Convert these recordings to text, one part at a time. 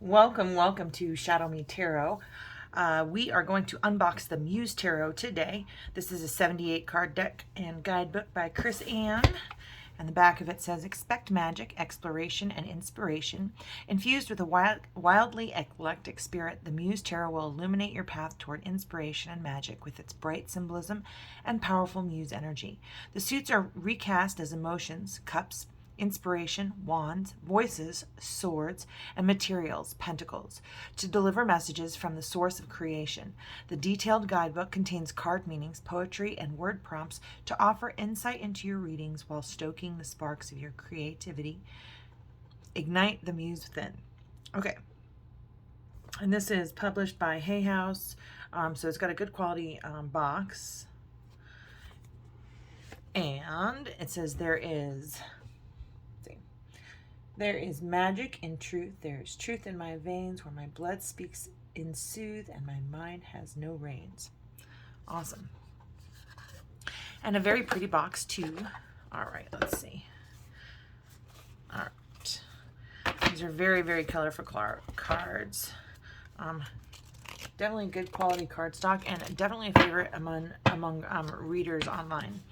Welcome to ShadowMeTarot. We are going to unbox the MUSE Tarot today. This is a 78 card deck and guidebook by Chris Ann. And the back of it says, expect magic, exploration, and inspiration. Infused with a wildly eclectic spirit, the MUSE Tarot will illuminate your path toward inspiration and magic with its bright symbolism and powerful muse energy. The suits are recast as emotions, cups, inspiration, wands, voices, swords, and materials, pentacles, to deliver messages from the source of creation. The detailed guidebook contains card meanings, poetry, and word prompts to offer insight into your readings while stoking the sparks of your creativity. Ignite the muse within. Okay. And this is published by Hay House. So it's got a good quality box. And it says there is magic in truth. There is truth in my veins where my blood speaks in soothe and my mind has no reins. Awesome. And a very pretty box too. All right, let's see. All right. These are very, very colorful cards. Definitely good quality cardstock and definitely a favorite among readers online.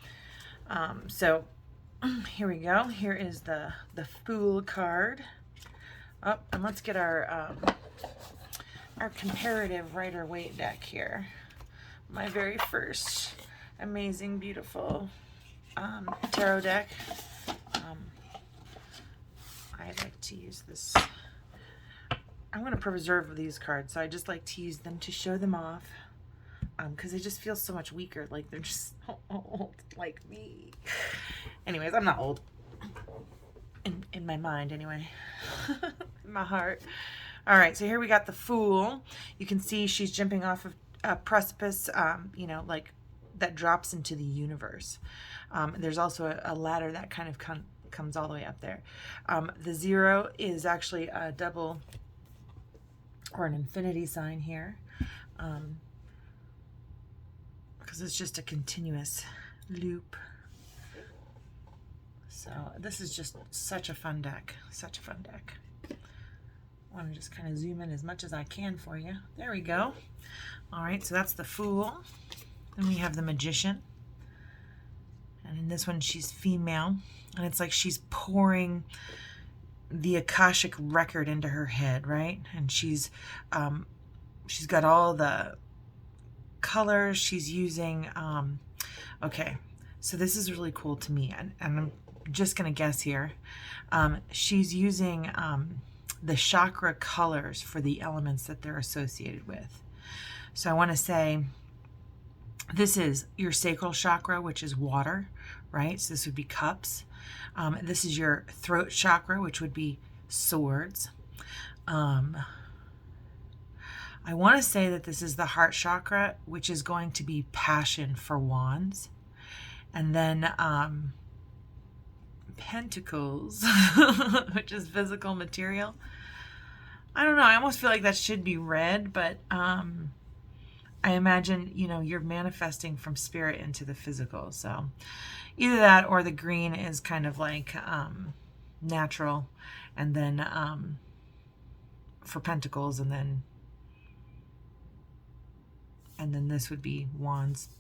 So here we go. Here is the Fool card. Oh, and let's get our comparative Rider-Waite deck here. My very first amazing, beautiful tarot deck. I like to use this. I'm going to preserve these cards, so I just like to use them to show them off. Because they just feel so much weaker, like they're just so old, like me. Anyways, I'm not old. In my mind, anyway. In my heart. All right, so here we got the Fool. You can see she's jumping off of a precipice, you know, like that drops into the universe. There's also a ladder that kind of comes all the way up there. The 0 is actually a double or an infinity sign here. Because it's just a continuous loop. So this is just such a fun deck. Such a fun deck. I want to just kind of zoom in as much as I can for you. There we go. All right, so that's the Fool. Then we have the Magician. And in this one, she's female. And it's like she's pouring the Akashic record into her head, right? And she's got all the colors she's using. Okay, so this is really cool to me, and I'm just gonna guess here. She's using the chakra colors for the elements that they're associated with. So I want to say this is your sacral chakra, which is water, right? So this would be cups. This is your throat chakra, which would be swords. I want to say that this is the heart chakra, which is going to be passion for wands. And then pentacles, which is physical material. I don't know. I almost feel like that should be red, but I imagine, you know, you're manifesting from spirit into the physical. So either that or the green is kind of like natural. And then for pentacles, and then this would be wands.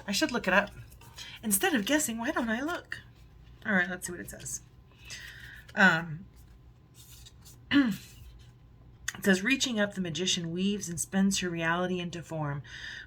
I should look it up. Instead of guessing, why don't I look? All right, let's see what it says. It says, reaching up, the magician weaves and spins her reality into form.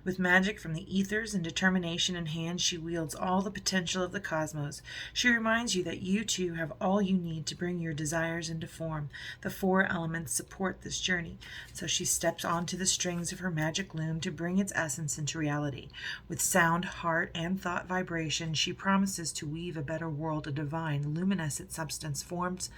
With magic from the ethers and determination in hand, she wields all the potential of the cosmos. She reminds you that you too have all you need to bring your desires into form. The 4 elements support this journey. So she steps onto the strings of her magic loom to bring its essence into reality. With sound, heart, and thought vibration, she promises to weave a better world, a divine, luminescent substance forms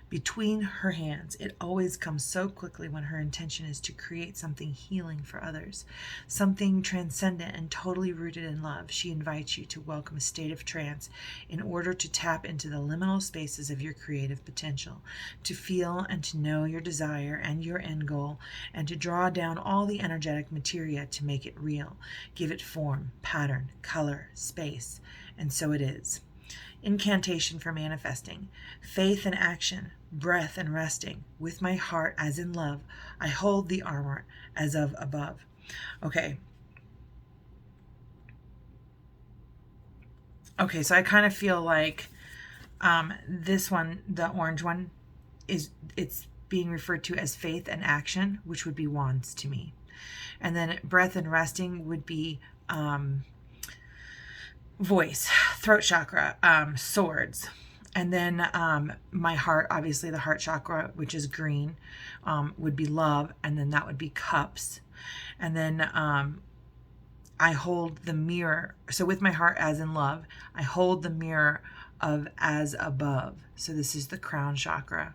between her hands. It always comes so quickly when her intention is to create something healing for others, something transcendent and totally rooted in love. She invites you to welcome a state of trance in order to tap into the liminal spaces of your creative potential, to feel and to know your desire and your end goal, and to draw down all the energetic materia to make it real, give it form, pattern, color, space, and so it is. Incantation for manifesting. Faith and action. breath and resting. With my heart as in love, I hold the armor as of above. Okay. Okay, so I kind of feel like this one, the orange one, it's being referred to as faith and action, which would be wands to me. And then breath and resting would be voice, throat chakra, swords. And then my heart, obviously the heart chakra, which is green, would be love. And then that would be cups. And then I hold the mirror. So with my heart as in love, I hold the mirror of as above. So this is the crown chakra,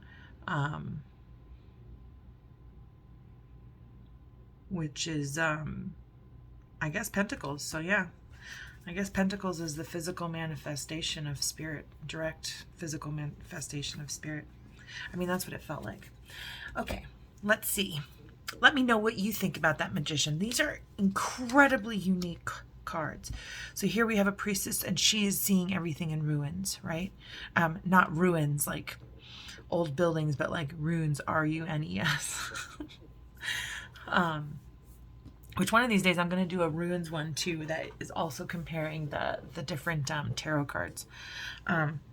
which is, I guess, pentacles. So yeah, I guess pentacles is the physical manifestation of spirit, direct physical manifestation of spirit. I mean, that's what it felt like. Okay, let's see. Let me know what you think about that magician. These are incredibly unique cards. So here we have a priestess, and she is seeing everything in ruins, right? Not ruins like old buildings, but like runes, R-U-N-E-S. Which one of these days I'm going to do a runes one too, that is also comparing the different tarot cards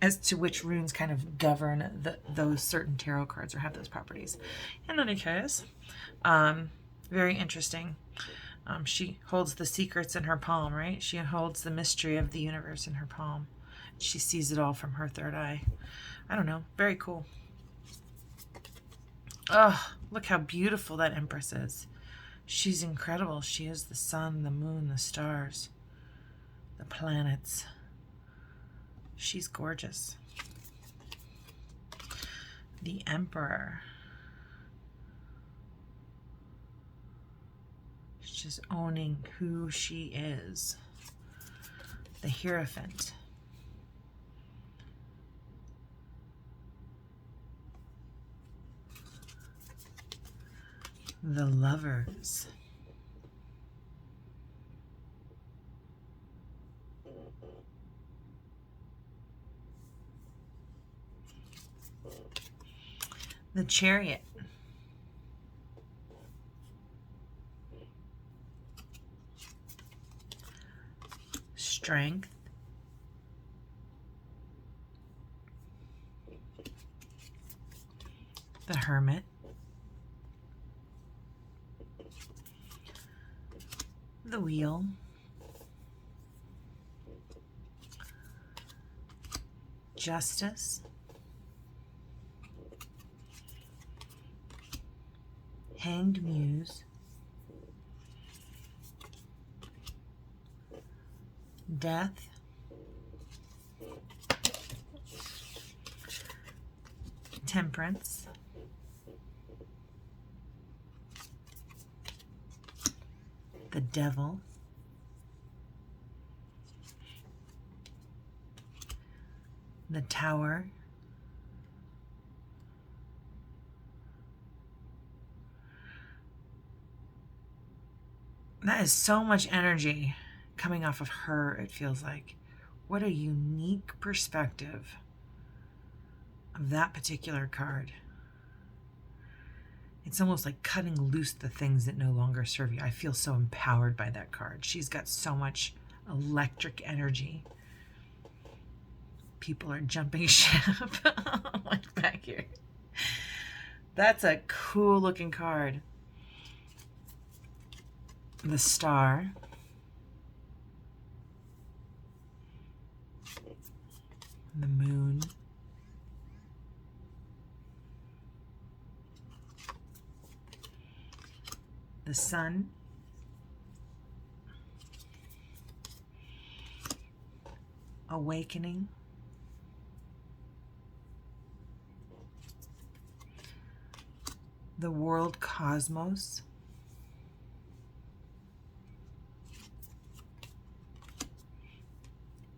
as to which runes kind of govern those certain tarot cards or have those properties. In any case, very interesting. She holds the secrets in her palm, right? She holds the mystery of the universe in her palm. She sees it all from her third eye. I don't know. Very cool. Oh, look how beautiful that Empress is. She's incredible. She is the sun, the moon, the stars, the planets. She's gorgeous. The Emperor. She's owning who she is. The Hierophant. The Lovers. The Chariot. Strength. The Hermit. The Wheel. Justice. Hanged Muse. Death. Temperance. The Devil. The Tower. That is so much energy coming off of her, it feels like. What a unique perspective of that particular card. It's almost like cutting loose the things that no longer serve you. I feel so empowered by that card. She's got so much electric energy. People are jumping ship. Like back here. That's a cool looking card. The Star. The Moon. The Sun. Awakening. The World Cosmos.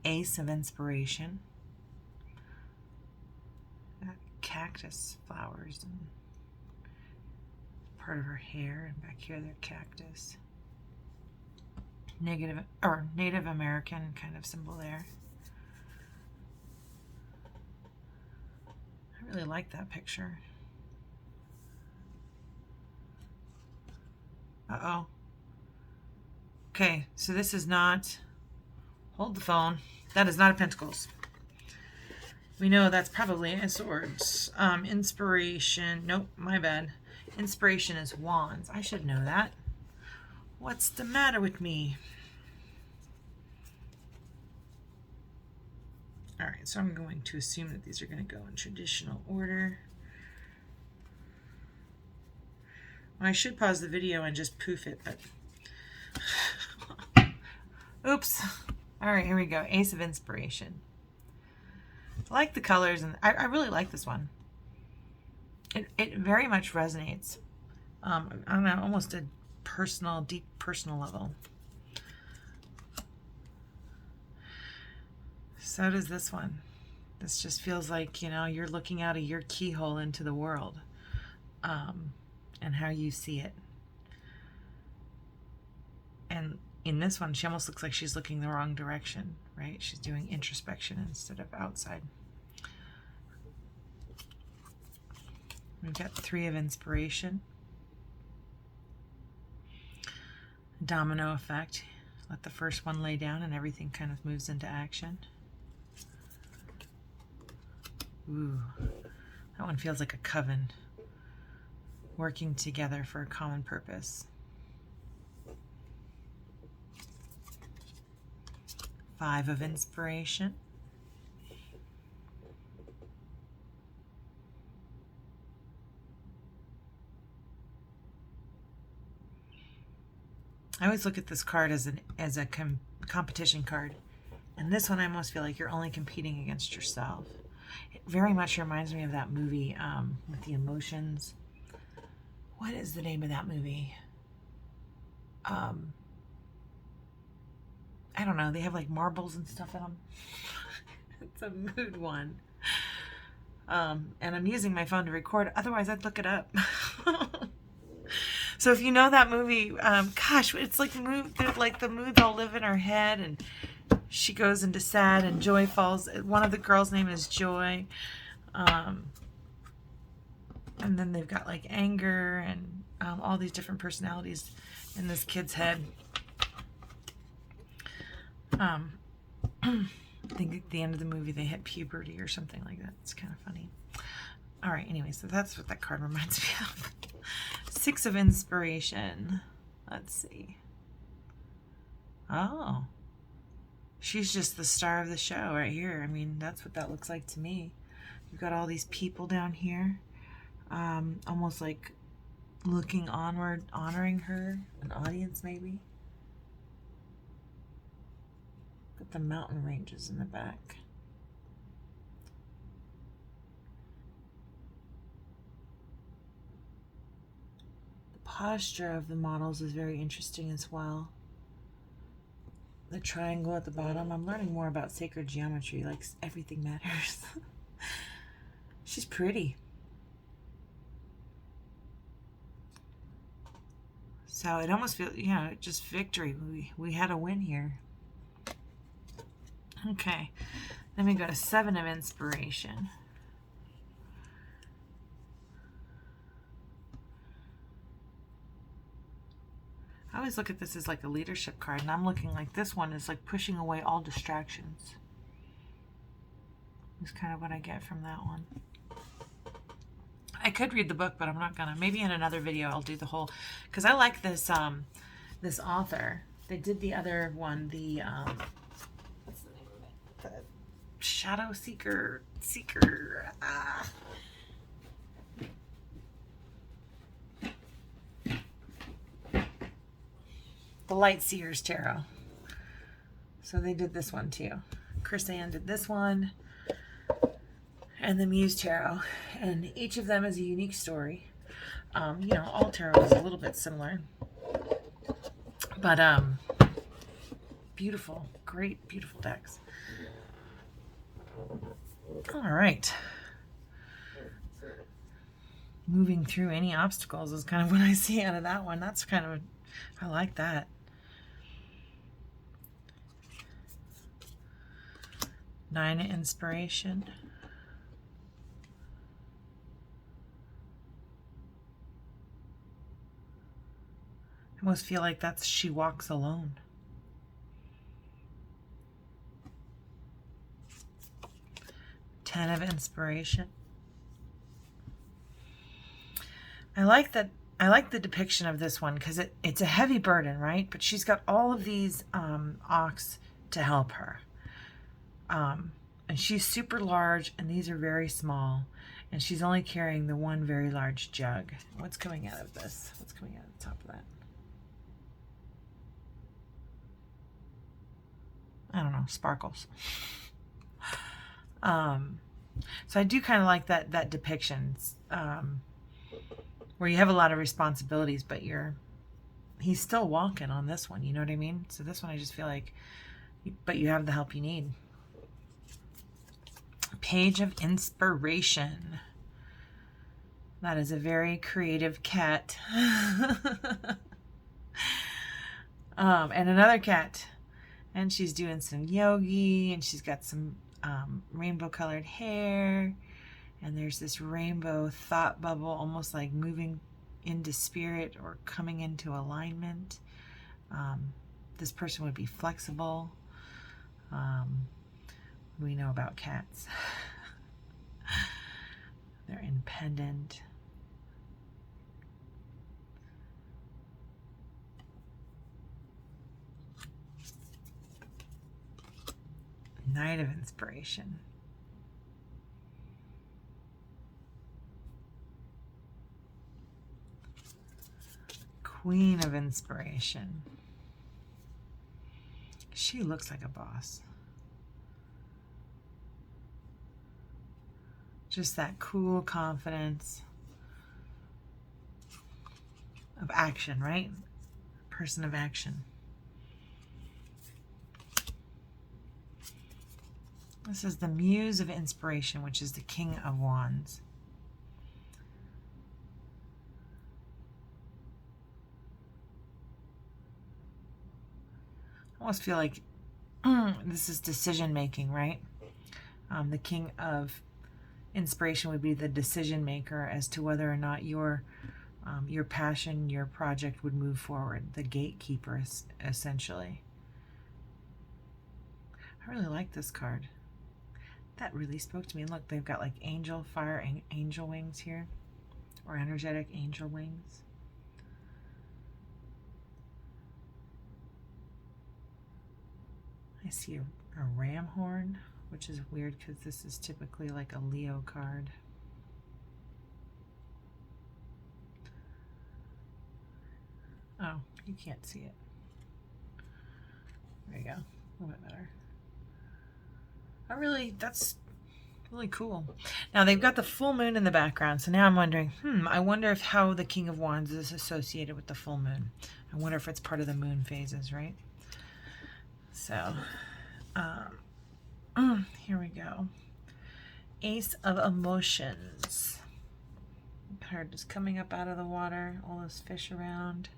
Ace of Inspiration. Cactus flowers and part of her hair, and back here they're cactus. Native American kind of symbol there. I really like that picture. Uh-oh. Okay, so this is not, hold the phone. That is not a Pentacles. We know that's probably a Swords. Inspiration, nope, my bad. Inspiration is Wands. I should know that. What's the matter with me? All right, so I'm going to assume that these are going to go in traditional order. I should pause the video and just poof it, but oops. All right, here we go. Ace of Inspiration. I like the colors, and I really like this one. It very much resonates on almost a personal, deep personal level. So does this one. This just feels like, you know, you're looking out of your keyhole into the world, and how you see it. And in this one, she almost looks like she's looking the wrong direction, right? She's doing introspection instead of outside. We've got 3 of Inspiration. Domino effect. Let the first one lay down and everything kind of moves into action. Ooh, that one feels like a coven, working together for a common purpose. 5 of Inspiration. I always look at this card as a competition card, and this one I almost feel like you're only competing against yourself. It very much reminds me of that movie with the emotions. What is the name of that movie? I don't know. They have like marbles and stuff in them. It's a mood one. And I'm using my phone to record. Otherwise, I'd look it up. So if you know that movie, gosh, it's like the moods all live in her head, and she goes into sad, and Joy falls. One of the girls' name is Joy. And then they've got like anger and all these different personalities in this kid's head. I think at the end of the movie they hit puberty or something like that. It's kind of funny. All right, anyway, so that's what that card reminds me of. 6 of Inspiration. Let's see. Oh. She's just the star of the show right here. I mean, that's what that looks like to me. You've got all these people down here. Almost like looking onward, honoring her. An audience, maybe. Got the mountain ranges in the back. Posture of the models is very interesting as well. The triangle at the bottom. I'm learning more about sacred geometry, like everything matters. She's pretty. So it almost feels, you know, just victory. We had a win here. Okay, then we go to 7 of Inspiration. I always look at this as like a leadership card, and I'm looking like this one is like pushing away all distractions. That's kind of what I get from that one. I could read the book, but I'm not gonna. Maybe in another video I'll do the whole, because I like this this author. They did the other one, the what's the name of it? The Shadow Seeker. The Light Seers Tarot. So they did this one too. Chris Ann did this one, and the MUSE Tarot, and each of them is a unique story. You know, all tarot is a little bit similar, but beautiful, great, beautiful decks. All right. Moving through any obstacles is kind of what I see out of that one. That's kind of, I like that. – 9 of Inspiration. I almost feel like that's she walks alone. Ten of Inspiration. I like that. I like the depiction of this one because it's a heavy burden, right? But she's got all of these ox to help her. And she's super large, and these are very small. And she's only carrying the one very large jug. What's coming out of this? What's coming out of the top of that? I don't know, sparkles. So I do kind of like that depiction, where you have a lot of responsibilities, but he's still walking on this one, you know what I mean? So this one I just feel like, but you have the help you need. Page of Inspiration. That is a very creative cat. And another cat. And she's doing some yogi, and she's got some rainbow colored hair. And there's this rainbow thought bubble, almost like moving into spirit or coming into alignment. This person would be flexible. We know about cats. They're independent. Knight of Inspiration. Queen of Inspiration. She looks like a boss. Just that cool confidence of action, right? Person of action. This is the Muse of Inspiration, which is the King of Wands. I almost feel like this is decision making, right? The King of Inspiration would be the decision maker as to whether or not your passion, your project would move forward. The gatekeeper, essentially. I really like this card. That really spoke to me. Look, they've got like angel fire and angel wings here, or energetic angel wings. I see a ram horn, which is weird because this is typically like a Leo card. Oh, you can't see it. There you go. A little bit better. That's really cool. Now they've got the full moon in the background, so now I'm wondering, I wonder if how the King of Wands is associated with the full moon. I wonder if it's part of the moon phases, right? So, here we go. Ace of Emotions. Card just coming up out of the water, all those fish around.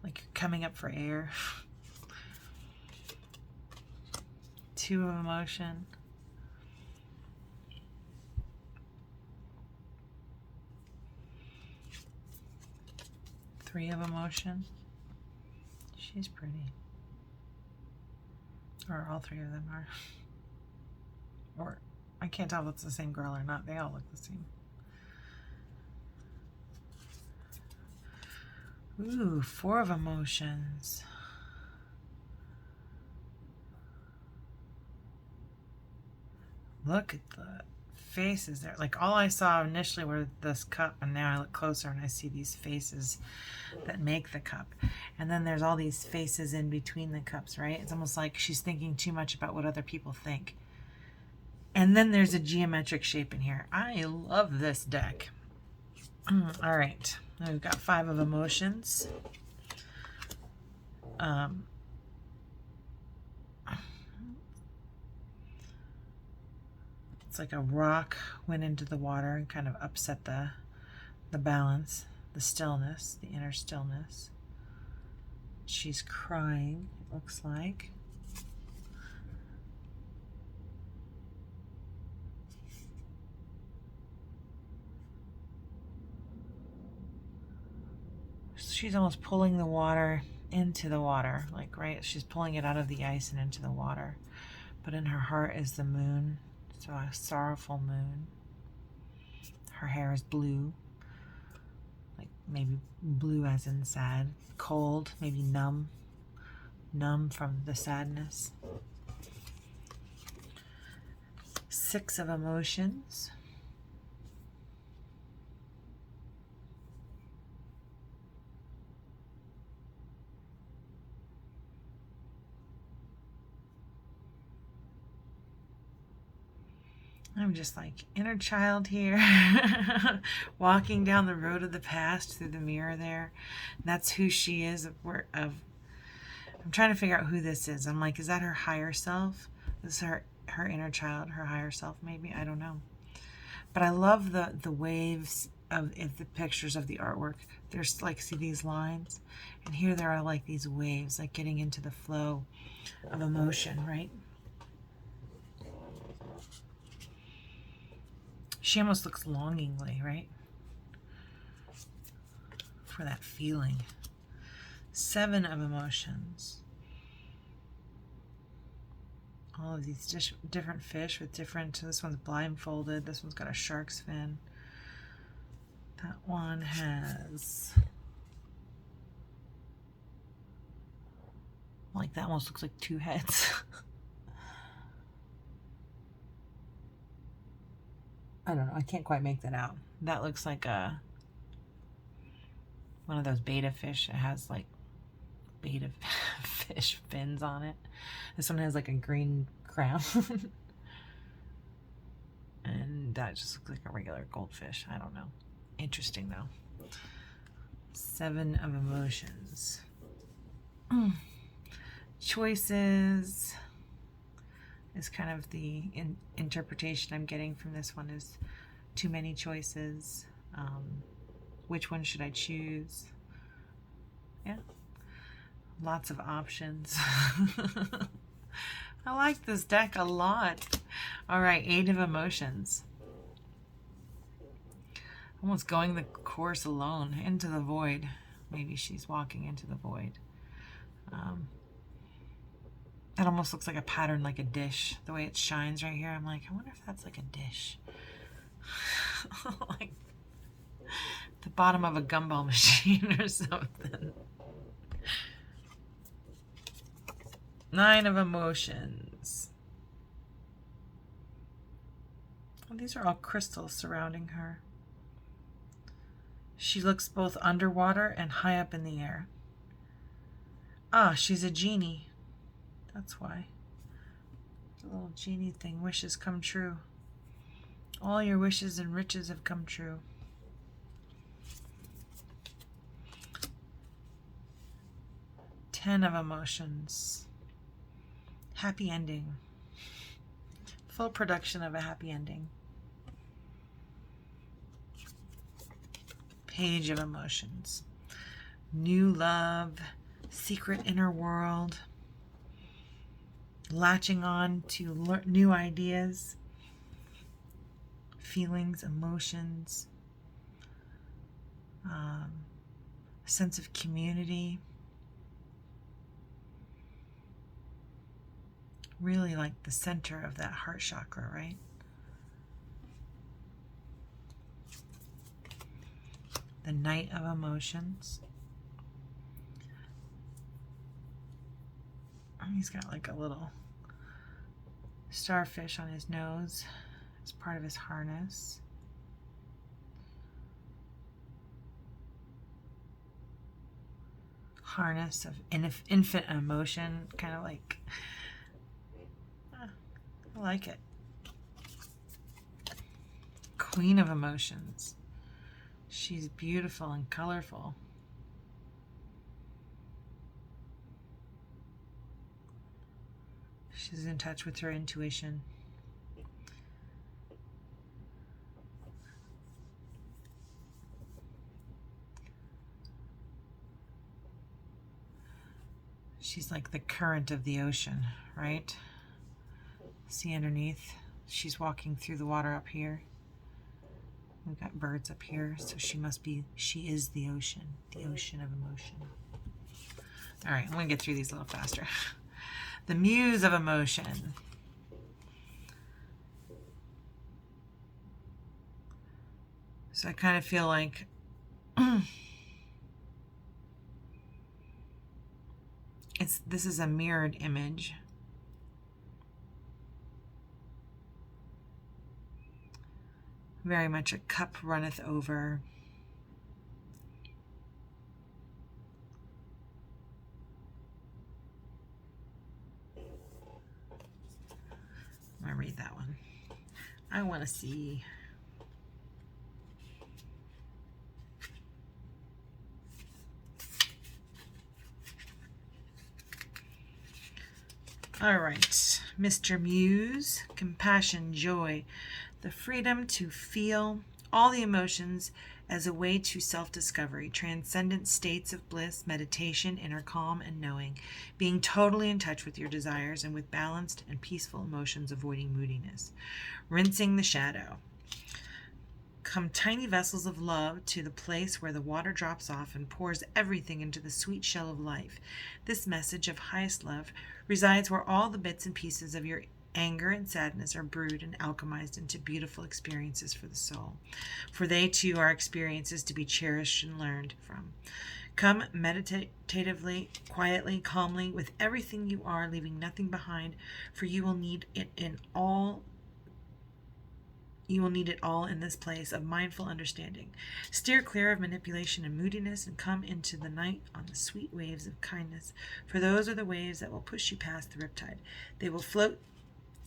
Like you're coming up for air. Two of Emotion. Three of Emotion. She's pretty. Or all three of them are. Or I can't tell if it's the same girl or not. They all look the same. Ooh, Four of Emotions. Look at the faces there. Like all I saw initially were this cup, and now I look closer and I see these faces that make the cup. And then there's all these faces in between the cups, right? It's almost like she's thinking too much about what other people think. And then there's a geometric shape in here. I love this deck. All right. We've got Five of Emotions. It's like a rock went into the water and kind of upset the balance, the stillness, the inner stillness. She's crying, it looks like. she's almost pulling the water into the water, like, right? She's pulling it out of the ice and into the water. But in her heart is the moon, so a sorrowful moon. Her hair is blue, like maybe blue as in sad. Cold, maybe numb. Numb from the sadness. 6 of emotions. I'm just like inner child here, walking down the road of the past through the mirror there. And that's who she is. I'm trying to figure out who this is. I'm like, is that her higher self? This is her inner child, her higher self, maybe? I don't know. But I love the waves of the pictures of the artwork. There's like, see these lines? And here there are like these waves, like getting into the flow of emotion, right? She almost looks longingly, right? For that feeling. 7 of emotions. All of these different fish with different, this one's blindfolded, this one's got a shark's fin. That one has, like, that almost looks like 2 heads. I don't know, I can't quite make that out. That looks like one of those beta fish. It has like beta fish fins on it. This one has like a green crown. And that just looks like a regular goldfish. I don't know. Interesting though. 7 of emotions. Choices is kind of the interpretation I'm getting from this one, is too many choices. Which one should I choose? Yeah. Lots of options. I like this deck a lot. All right, 8 of emotions. Almost going the course alone, into the void. Maybe she's walking into the void. It almost looks like a pattern, like a dish. The way it shines right here, I'm like, I wonder if that's like a dish. Like the bottom of a gumball machine or something. 9 of emotions. Well, these are all crystals surrounding her. She looks both underwater and high up in the air. Ah, she's a genie. That's why. The little genie thing. Wishes come true. All your wishes and riches have come true. 10 of emotions. Happy ending. Full production of a happy ending. Page of emotions. New love. Secret inner world. Latching on to new ideas. Feelings, emotions. A sense of community. Really like the center of that heart chakra, right? The Knight of Emotions. He's got like a little starfish on his nose as part of his harness. Harness of infinite emotion, kind of like, I like it. Queen of Emotions. She's beautiful and colorful. She's in touch with her intuition. She's like the current of the ocean, right? See underneath? She's walking through the water up here. We've got birds up here, so she is the ocean of emotion. All right, I'm going to get through these a little faster. The muse of emotion. So I kind of feel like this is a mirrored image. Very much a cup runneth over. I'm going to read that one. I want to see. All right, Mr. Muse, compassion, joy, the freedom to feel all the emotions as a way to self-discovery, transcendent states of bliss, meditation, inner calm and knowing, being totally in touch with your desires and with balanced and peaceful emotions, avoiding moodiness, rinsing the shadow. Come tiny vessels of love to the place where the water drops off and pours everything into the sweet shell of life. This message of highest love resides where all the bits and pieces of your anger and sadness are brewed and alchemized into beautiful experiences for the soul. For they too are experiences to be cherished and learned from. Come meditatively, quietly, calmly, with everything you are, leaving nothing behind, for you will need it all in this place of mindful understanding. Steer clear of manipulation and moodiness and come into the night on the sweet waves of kindness, for those are the waves that will push you past the riptide. They will float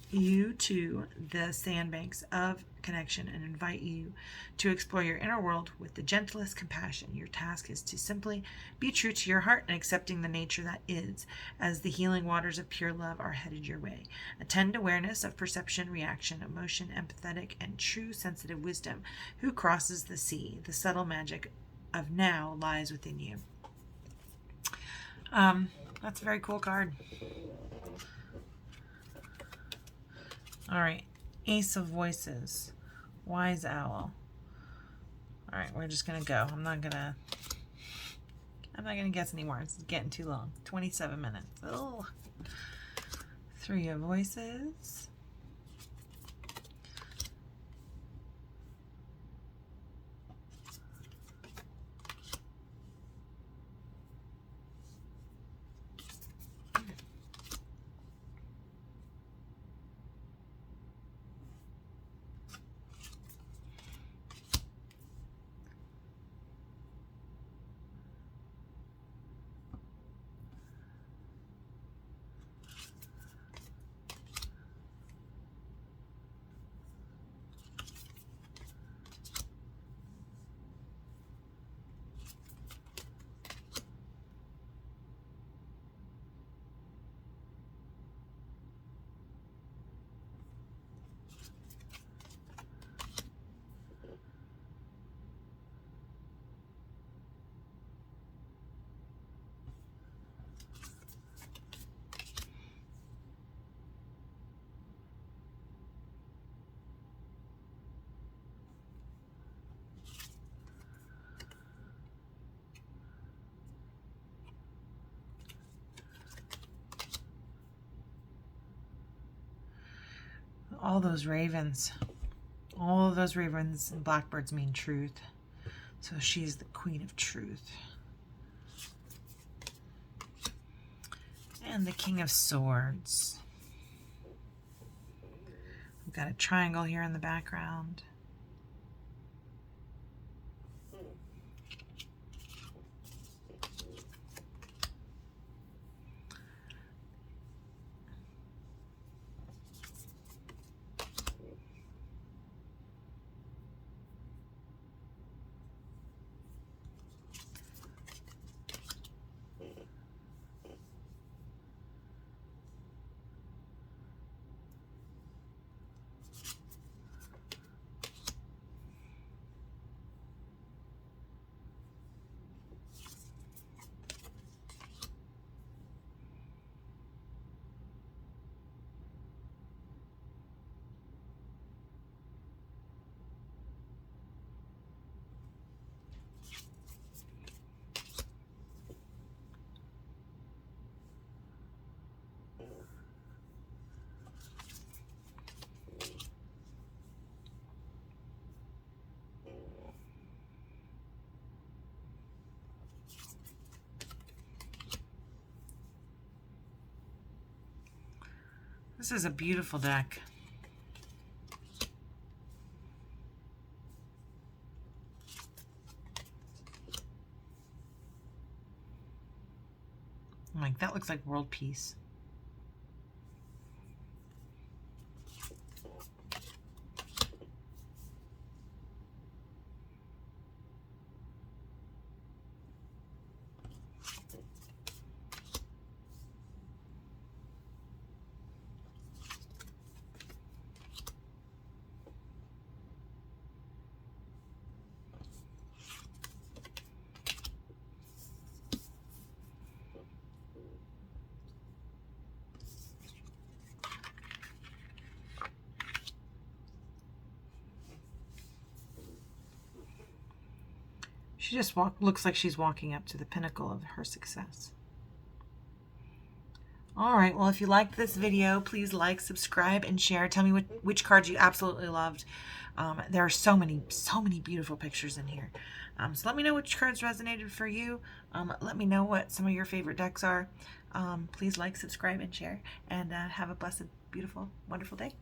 you to the sandbanks of connection and invite you to explore your inner world with the gentlest compassion. Your task is to simply be true to your heart and accepting the nature that is, as the healing waters of pure love are headed your way. Attend awareness of perception, reaction, emotion, empathetic, and true sensitive wisdom. Who crosses the sea? The subtle magic of now lies within you. That's a very cool card. All right, Ace of Voices, Wise Owl. All right, we're just gonna go. I'm not gonna guess anymore. It's getting too long. 27 minutes. Oh. Three of Voices. All those ravens and blackbirds mean truth. So she's the queen of truth. And the King of Swords. We've got a triangle here in the background. This is a beautiful deck. Like, that looks like world peace. She just looks like she's walking up to the pinnacle of her success. All right, well, if you liked this video, please like, subscribe, and share. Tell me which cards you absolutely loved. There are so many beautiful pictures in here. So let me know which cards resonated for you. Let me know what some of your favorite decks are. Please like, subscribe, and share. And have a blessed, beautiful, wonderful day.